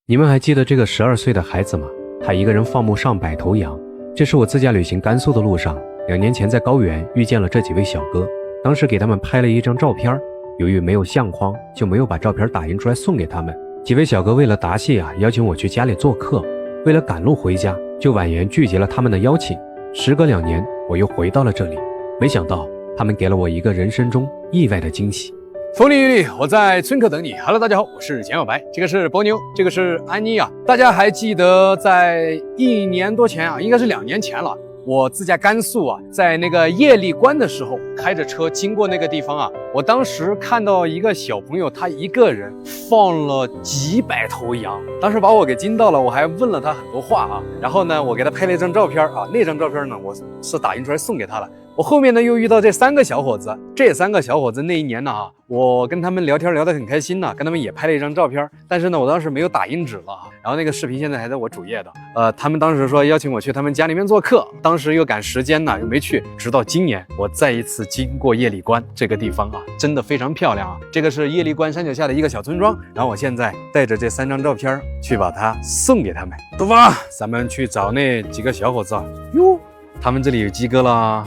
你们还记得这个12岁的孩子吗？他一个人放牧上百头羊。这是我自驾旅行甘肃的路上，2年前在高原遇见了这几位小哥，当时给他们拍了一张照片，由于没有相框，就没有把照片打印出来送给他们。几位小哥为了答谢邀请我去家里做客，为了赶路回家，就婉言拒绝了他们的邀请。时隔2年，我又回到了这里，没想到他们给了我一个人生中意外的惊喜。风里雨里，我在村口等你。Hello， 大家好，我是简小白，这个是波妞，这个是安妮啊。大家还记得在1年多前应该是2年前了，我自驾甘肃在那个叶力关的时候，开着车经过那个地方我当时看到一个小朋友，他一个人放了几百头羊，当时把我给惊到了，我还问了他很多话然后呢，我给他拍了一张照片那张照片呢，我是打印出来送给他了。我后面呢又遇到这3个小伙子，这3个小伙子那一年呢我跟他们聊天聊得很开心跟他们也拍了一张照片，但是呢我当时没有打印纸了然后那个视频现在还在我主页的。他们当时说邀请我去他们家里面做客，当时又赶时间又没去，直到今年我再一次经过叶力关这个地方真的非常漂亮这个是叶力关山脚下的一个小村庄，然后我现在带着这3张照片去把它送给他们。走吧，咱们去找那几个小伙子哟，他们这里有鸡哥啦。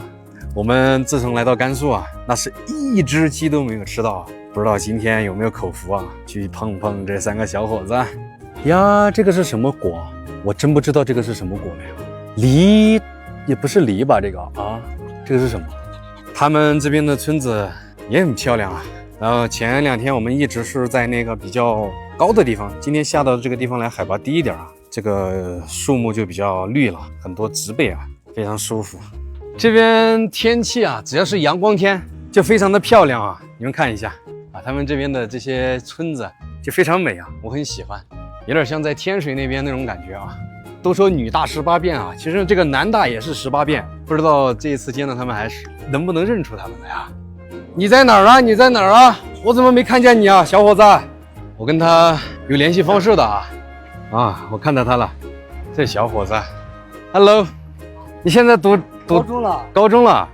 我们自从来到甘肃那是一只鸡都没有吃到不知道今天有没有口福去碰碰这3个小伙子呀。这个是什么果？我真不知道这个是什么果呀。梨也不是梨吧？这个这个是什么？他们这边的村子也很漂亮然后前2天我们一直是在那个比较高的地方，今天下到这个地方来海拔低一点这个树木就比较绿了，很多植被非常舒服。这边天气只要是阳光天就非常的漂亮你们看一下他们这边的这些村子就非常美我很喜欢，有点像在天水那边那种感觉都说女大18变其实这个男大也是18变，不知道这一次见到他们还是能不能认出他们呀。你在哪儿你在哪儿我怎么没看见你小伙子？我跟他有联系方式的我看到他了，这小伙子 Hello， 你现在读高中了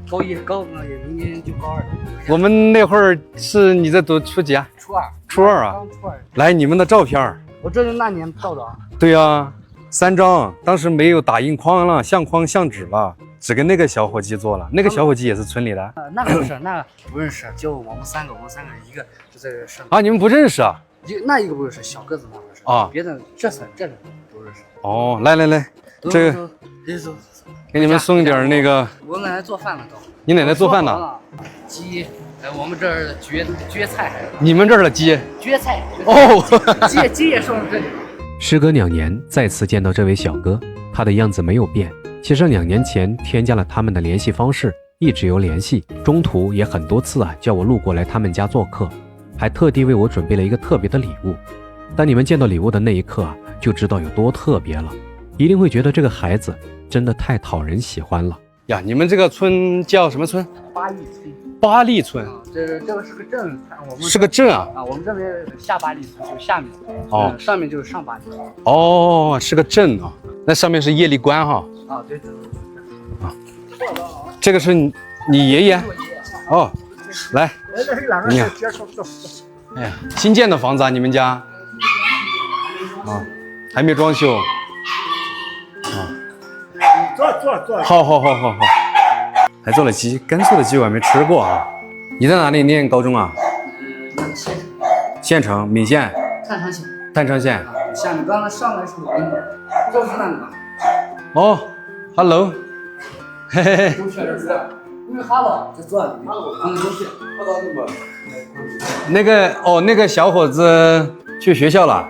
高1高2也明年就高2。我们那会儿是你在读初几初2初二刚初2。来你们的照片我这是那年照的对3张，当时没有打印框了，相框相纸了，只跟那个小伙计做了。那个小伙计也是村里的那个不是，那不认识，就我们3个一个就在这上你们不认识那一个不认识，小个子那个是别的这都认识来这个给你们送一点那个。我奶奶做饭了都。你奶奶做饭呢？鸡，我们这儿的蕨菜。你们这儿的鸡？蕨菜。鸡也送这里。时隔2年，再次见到这位小哥，他的样子没有变。其实2年前添加了他们的联系方式，一直有联系，中途也很多次叫我路过来他们家做客，还特地为我准备了一个特别的礼物。当你们见到礼物的那一刻就知道有多特别了，一定会觉得这个孩子真的太讨人喜欢了呀。你们这个村叫什么村？巴利村。这个是个镇，我们是个镇我们这边下巴利村就下面上面就是上巴利。是个镇那上面是叶力关对。这个是你爷爷来你好。哎呀，新建的房子你们家还没装修坐好，还做了鸡，甘肃的鸡我还没吃过你在哪里念高中县城岷县郯昌县下面刚才上来是我们就是那个Hello 嘿嘿嘿都确实是因为哈喽在做那个小伙子去学校了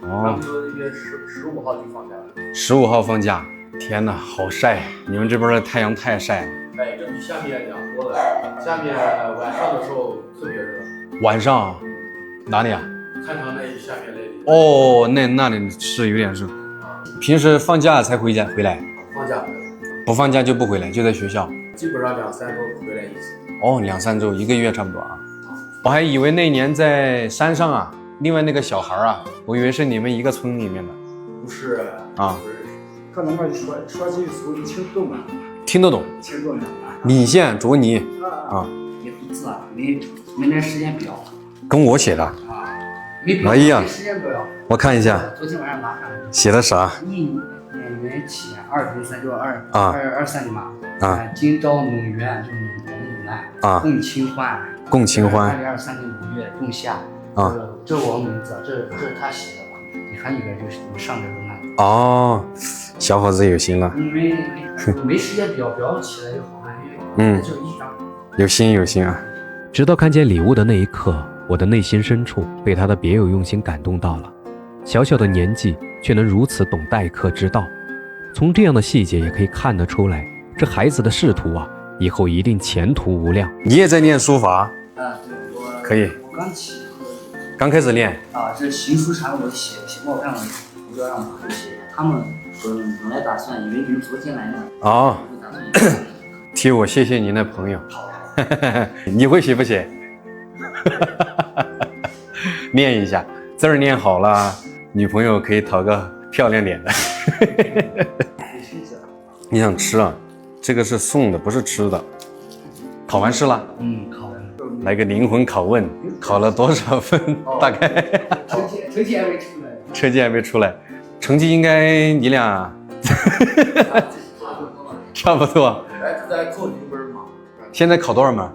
他们说那边15号就放假了。15号放假，天哪，好晒！你们这边的太阳太晒了。这比下面凉多了。下面晚上的时候特别热。晚上哪里郯昌那下面那里。那里是有点热。平时放假才回来？放假不放假就不回来，就在学校。基本上2-3周回来一次。2-3周，1个月差不多我还以为那年在山上另外那个小孩我以为是你们一个村里面的。不是不认识。可能说几句俗语听不懂听得懂。岷县卓尼也不字没那时间表。跟我写的哎呀，时间表，我看一下，昨天晚上拿上来。写的啥？一年元起203就是23年嘛。今朝农园就是农南共清欢。共清欢。2023年5月仲夏。这是我名字，这是他写的吧？你看里边就是我上这个那。哦，小伙子有心了。没时间表起来就好看，就一张。有心啊！直到看见礼物的那一刻，我的内心深处被他的别有用心感动到了。小小的年纪却能如此懂待客之道，从这样的细节也可以看得出来，这孩子的仕途啊，以后一定前途无量。你也在念书法？对，我可以。我刚开始练。这行书啥我写不好看，我就让朋友写。他们本来打算以为你们昨天来呢。哦。替我谢谢您的朋友。你会写不写？念一下，字儿念好了，女朋友可以讨个漂亮点的。你想吃啊？这个是送的，不是吃的。考完试了？考完了。来个灵魂拷问，考了多少分？大概？成绩还没出来。成绩还没出来，成绩应该你俩差不多。在考9门嘛。现在考多少门？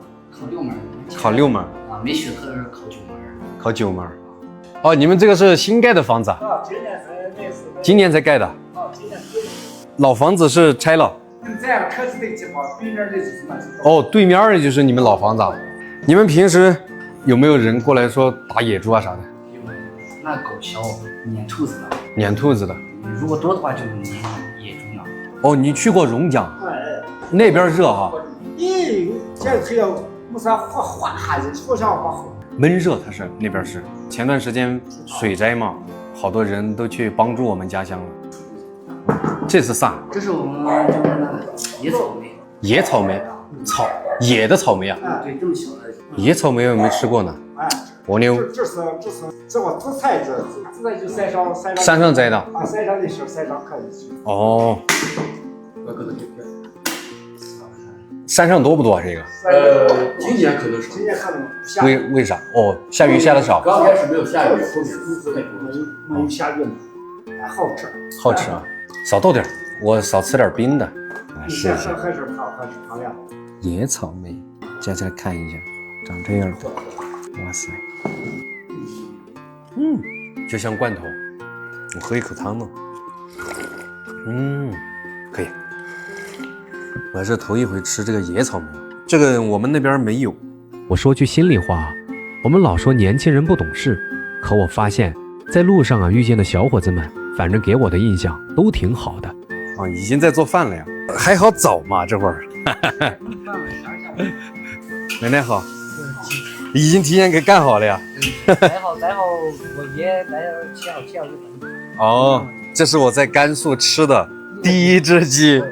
考6门。每学科是考9门。考9门。哦，你们这个是新盖的房子啊？今年才盖的。老房子是拆了。哦，对面的就是你们老房子。你们平时有没有人过来说打野猪啊啥的？有，那狗小撵兔子的。撵兔子的。如果多的话就撵野猪呢。哦，你去过榕江？那边热哈。闷热，它是那边是。前段时间水灾嘛，好多人都去帮助我们家乡了。这是啥？这是我们就是那个野草莓。野草莓，野的草莓啊？对，这么小的。野草莓我没吃过呢。蜗牛。这个紫菜就山上摘的。山上的时候山上可以去。哦。山上多不多这个？今年可能少。今年可能为啥？哦，下雨下的少。刚开始没有下雨，后面没有下雨，好吃。好吃啊，少倒点，我少吃点冰的。是。还是胖呀。野草莓，再看一下，长这样的，哇塞，就像罐头。我喝一口汤呢。可以。我还是头一回吃这个野草莓，这个我们那边没有。我说句心里话，我们老说年轻人不懂事，可我发现，在路上啊遇见的小伙子们，反正给我的印象都挺好的。已经在做饭了呀，还好早嘛，这会儿。奶奶好，已经提前给干好了呀。还好，我爷来切好就等。哦，这是我在甘肃吃的第一只鸡。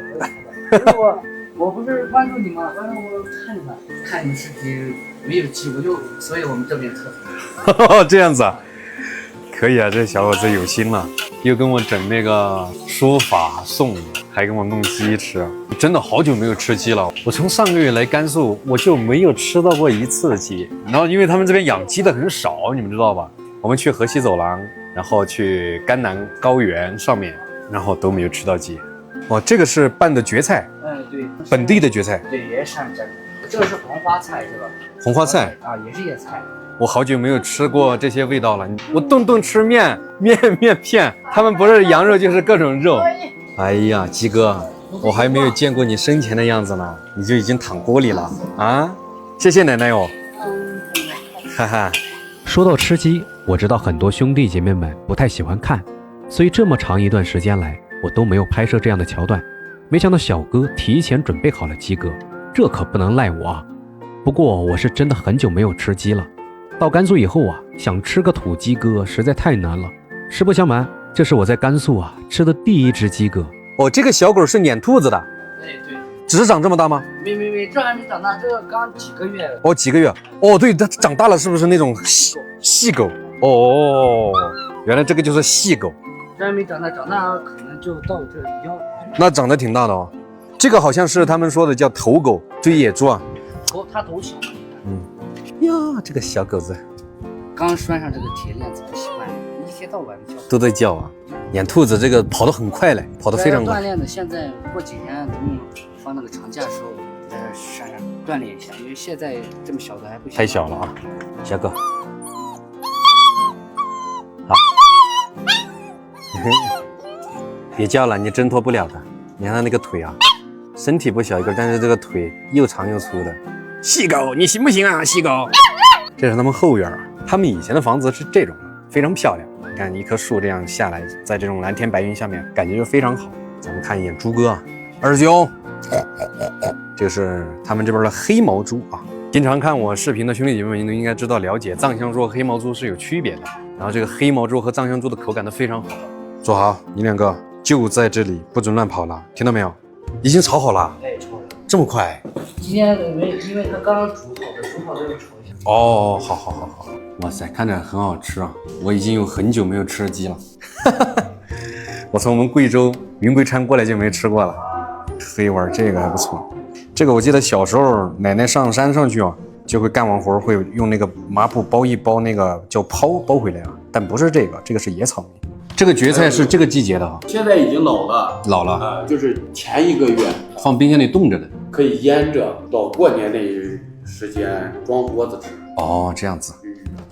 我不是关注你吗？关注我看你吃鸡没有鸡，所以我们这边特色。这样子啊，可以啊，这小伙子有心了，又跟我整那个书法送，还给我弄鸡吃，真的好久没有吃鸡了。我从上个月来甘肃，我就没有吃到过一次鸡。然后因为他们这边养鸡的很少，你们知道吧？我们去河西走廊，然后去甘南高原上面，然后都没有吃到鸡。这个是拌的蕨菜。对，本地的蕨菜。对，也是山珍。这个是红花菜，是吧？红花菜啊，也是野菜。我好久没有吃过这些味道了。我顿吃面片，他们不是羊肉就是各种肉。哎呀，鸡哥，我还没有见过你生前的样子呢，你就已经躺锅里了啊！谢谢奶奶哦。哈哈。说到吃鸡，我知道很多兄弟姐妹们不太喜欢看，所以这么长一段时间来，我都没有拍摄这样的桥段。没想到小哥提前准备好了鸡哥，这可不能赖我啊！不过我是真的很久没有吃鸡了，到甘肃以后啊，想吃个土鸡哥实在太难了。实不相瞒，这是我在甘肃啊吃的第一只鸡哥。这个小狗是撵兔子的。对，只是长这么大吗？没，这还没长大，这个刚几个月。几个月。对，它长大了是不是那种细狗？原来这个就是细狗。这还没长大，长大可能就到这腰。那长得挺大的哦。这个好像是他们说的叫头狗，追野猪啊。它头小嘛。呀，这个小狗子刚拴上这个铁链子不习惯，一天到晚的叫。都在叫啊！眼兔子这个跑得很快嘞，跑得非常快。锻炼的，现在过几天咱们放那个长假的时候，在山上锻炼一下，因为现在这么小的还不行。太小了啊，下个。好，别叫了，你挣脱不了的。你看它那个腿啊，身体不小一个，但是这个腿又长又粗的。细狗，你行不行啊，细狗？这是他们后院啊，他们以前的房子是这种，非常漂亮。你看一棵树这样下来，在这种蓝天白云下面，感觉就非常好。咱们看一眼猪哥啊，29，这是他们这边的黑毛猪啊。经常看我视频的兄弟姐妹们都应该知道了解，藏香猪和黑毛猪是有区别的。然后这个黑毛猪和藏香猪的口感都非常好。坐好，你两个就在这里，不准乱跑了，听到没有？已经炒好了。哎，炒了。这么快？今天因为它刚刚煮好的，炒一下。哦，好，哇塞，看着很好吃啊！我已经有很久没有吃鸡了，我从我们贵州云贵川过来就没吃过了。黑丸这个还不错，这个我记得小时候奶奶上山上去啊，就会干完活会用那个麻布包一包那个叫抛包回来啊，但不是这个，这个是野草莓。这个蕨菜是这个季节的啊，现在已经老了，就是前1个月放冰箱里冻着的，可以腌着，到过年那时间装锅子吃。哦，这样子。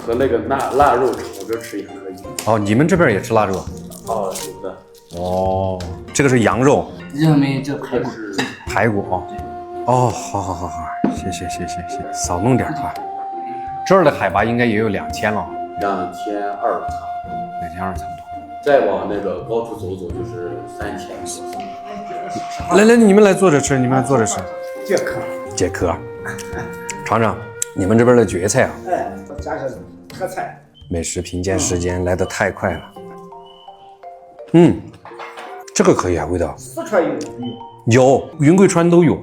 和那个腊肉炒着吃也可以。哦，你们这边也吃腊肉？哦，有的。哦，这个是羊肉。热梅这排骨是排骨啊。哦，好，谢谢，少弄点啊。这儿的海拔应该也有2000了。2200差不多。2002差不多。再往那个高处走就是3000多。来，你们来坐着吃，解渴。尝尝你们这边的蕨菜啊。哎，再加上特菜。美食评鉴时间来得太快了。这个可以啊，味道。四川有没有，云贵川都有。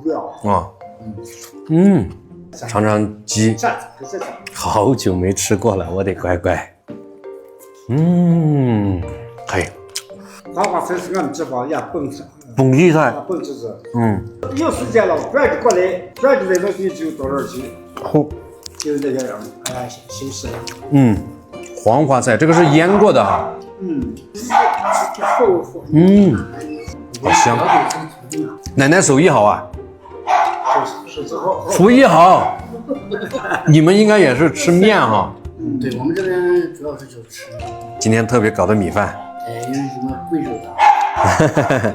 有啊。尝尝鸡。好久没吃过了，我得乖乖。可以。黄花菜是俺们这方也本地菜。本地菜。有时间了，转着过来，转着来了你就到这儿去。好。就这样，哎，休息了。黄花菜，这个是腌过的哈。好香。奶奶手艺好啊。手艺好。你们应该也是吃面哈。对，我们这边主要是就吃。今天特别搞的米饭。因为什么贵州的。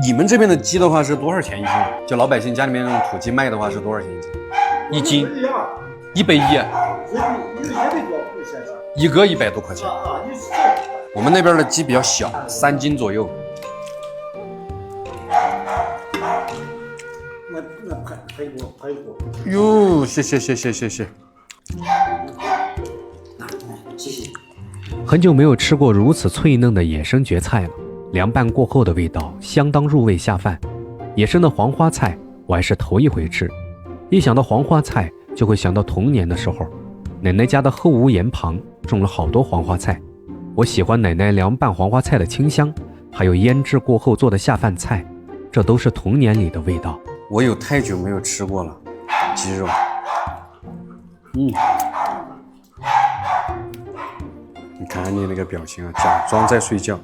你们这边的鸡的话是多少钱一斤？就老百姓家里面那种土鸡卖的话是多少钱一斤？110。一个100多块钱。我们那边的鸡比较小，3斤左右。那排骨。哟，谢谢。谢谢。很久没有吃过如此脆嫩的野生蕨菜了，凉拌过后的味道相当入味下饭。野生的黄花菜我还是头一回吃，一想到黄花菜就会想到童年的时候，奶奶家的后屋檐旁种了好多黄花菜。我喜欢奶奶凉拌黄花菜的清香，还有腌制过后做的下饭菜，这都是童年里的味道。我有太久没有吃过了鸡肉。你看看你那个表情啊，假装在睡觉。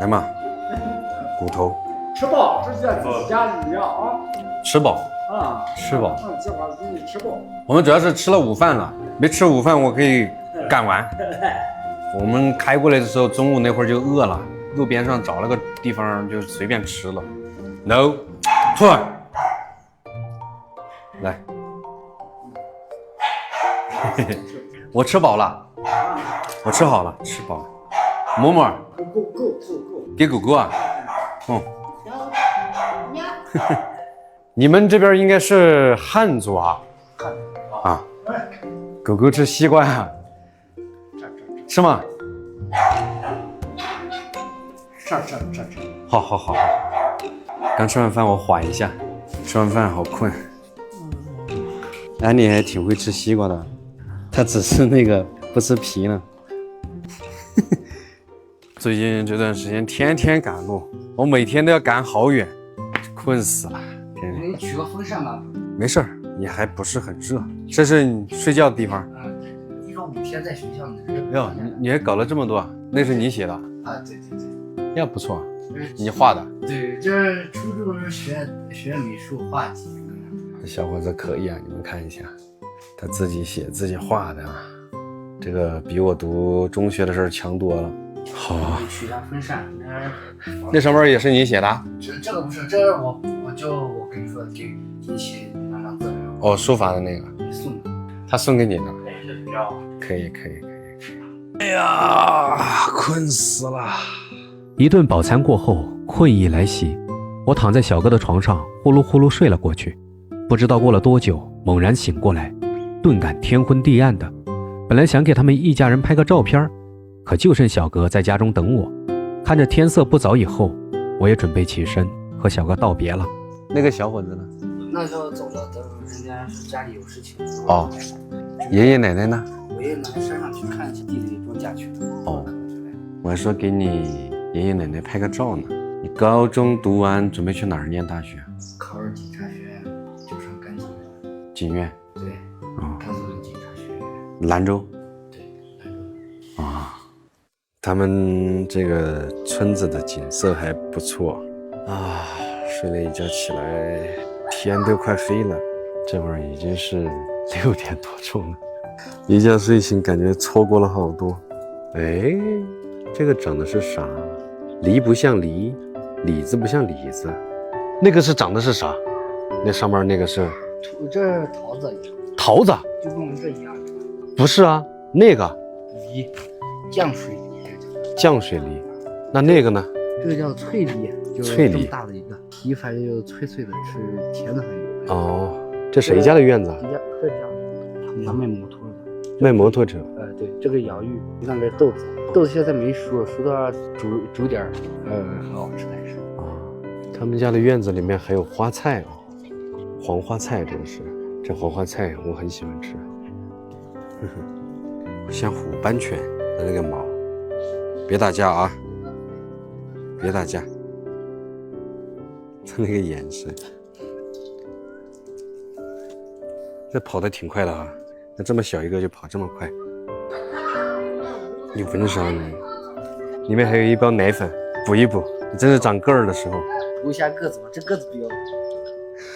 来嘛，骨头。吃饱，这叫自家力量啊！吃饱。吃饱。这话是你吃饱。我们主要是吃了午饭了，没吃午饭我可以赶完。我们开过来的时候，中午那会儿就饿了，路边上找了个地方就随便吃了。No， 吐。来，我吃饱了，我吃好了，吃饱了。嬷嬷，够，给狗狗啊。你们这边应该是汉族啊？啊，狗狗吃西瓜啊？是吗？吃。好。刚吃完饭我缓一下，吃完饭好困。安妮还挺会吃西瓜的，她只是那个不吃皮呢。最近这段时间天天赶路，我每天都要赶好远，困死了。天天。你取个风扇吧。没事儿，也还不是很热。这是你睡觉的地方。一个5天在学校呢。哟，你还搞了这么多，那是你写的？啊，对。呀，不错，你画的？对，这初中学美术画几个。这小伙子可以啊，你们看一下，他自己写自己画的啊，这个比我读中学的时候强多了。好，取下风扇，那上面也是你写的？这个不是，这我跟你说，给你写那张字。哦，书法的那个。送的。他送给你的。可以。哎呀，困死了！一顿饱餐过后，困意来袭，我躺在小哥的床上，呼噜呼噜睡了过去。不知道过了多久，猛然醒过来，顿感天昏地暗的。本来想给他们一家人拍个照片，可就剩小哥在家中等我。看着天色不早以后，我也准备起身和小哥道别了。那个小伙子呢？那就走了，等人家是家里有事情。哦，爷爷奶奶呢？我爷爷奶奶山上去看地里庄稼去了。哦，我还说给你爷爷奶奶拍个照呢。你高中读完准备去哪儿念大学？考上警察学院，就上甘警院。警院？对。甘肃警察学院。兰州？对，兰州。啊，他们这个村子的景色还不错啊。睡了一觉起来，天都快黑了，这会儿已经是6点多钟了。一觉睡醒，感觉错过了好多。哎，这个长的是啥？梨不像梨，李子不像李子，那个是长的是啥？那上面那个是？这是桃子。桃子？就跟我们这一样。不是啊，那个梨，降水梨。降水梨，那个呢？这个叫脆梨，就是这么大的一个，皮反正就脆脆的，是甜的很。哦，这谁家的院子？这家，他们家卖摩托的。卖摩托车？对，这个洋芋，那个豆子，豆子现在没熟，熟到煮点，很好吃还是。啊，他们家的院子里面还有花菜，黄花菜，这黄花菜我很喜欢吃。像虎斑犬的那个毛，别打架啊！别打架，它那个颜色，这跑得挺快的啊！那这么小一个就跑这么快，你闻啥呢？里面还有一包奶粉，补一补。你真是长个儿的时候，补一下个子吧，这个子比较。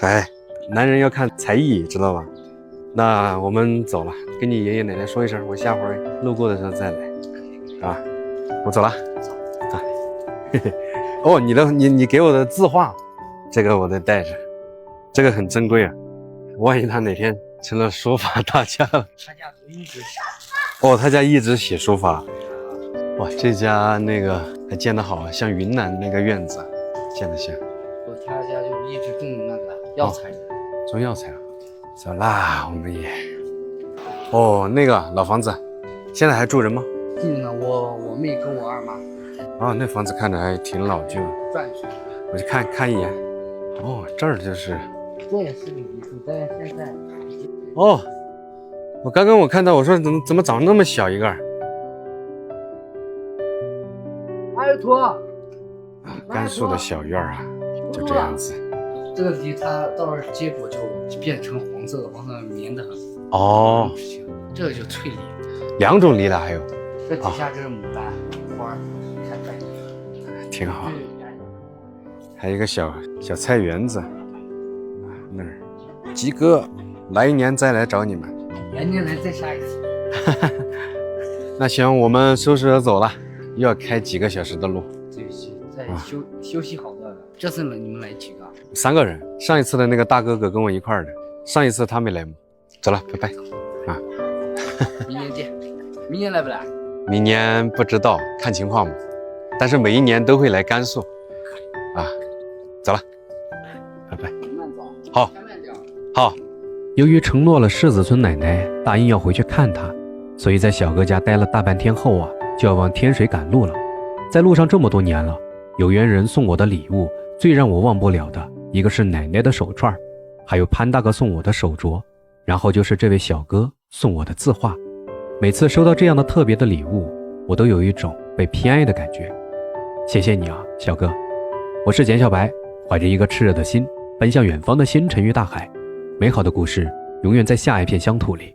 哎，男人要看才艺，知道吧？那我们走了，跟你爷爷奶奶说一声，我下回路过的时候再来，啊，我走了。哦，你给我的字画，这个我得带着，这个很珍贵啊，万一他哪天成了书法大家了。他家一直写。哦，他家一直写书法。哇，这家那个还建得好，像云南那个院子建得像。他家就一直种那个药材。种药材啊。走啦，我们也。哦，那个老房子，现在还住人吗？住呢，我妹跟我二妈。哦，那房子看着还挺老旧的。转去，我去看一眼。哦，这儿就是。这也是个别墅，但是现在。哦，我刚刚看到，我说怎么长那么小一个？阿托。甘肃的小院啊，就这样子。这个梨它到时候结果就变成黄色的，黄色绵的很。哦。这个就脆梨。2种梨了还有。这底下这是牡丹花，看白。挺好。还有一个小菜园子，那儿。吉哥，来年再来找你们。来年来再下一次。那行，我们收拾着走了，又要开几个小时的路。对，再休息好的。这次你们来几个？3个人。上一次的那个大哥哥跟我一块儿的，上一次他没来嘛。走了，拜拜。啊。明年见。明年来不来？明年不知道，看情况吧。但是每一年都会来甘肃。啊，走了，拜拜。慢走。好。慢点。好。由于承诺了柿子村奶奶，答应要回去看她，所以在小哥家待了大半天后啊，就要往天水赶路了。在路上这么多年了，有缘人送我的礼物，最让我忘不了的一个是奶奶的手串，还有潘大哥送我的手镯，然后就是这位小哥送我的字画。每次收到这样的特别的礼物，我都有一种被偏爱的感觉。谢谢你啊，小哥。我是简小白，怀着一个炽热的心，奔向远方的星辰与大海。美好的故事永远在下一片乡土里。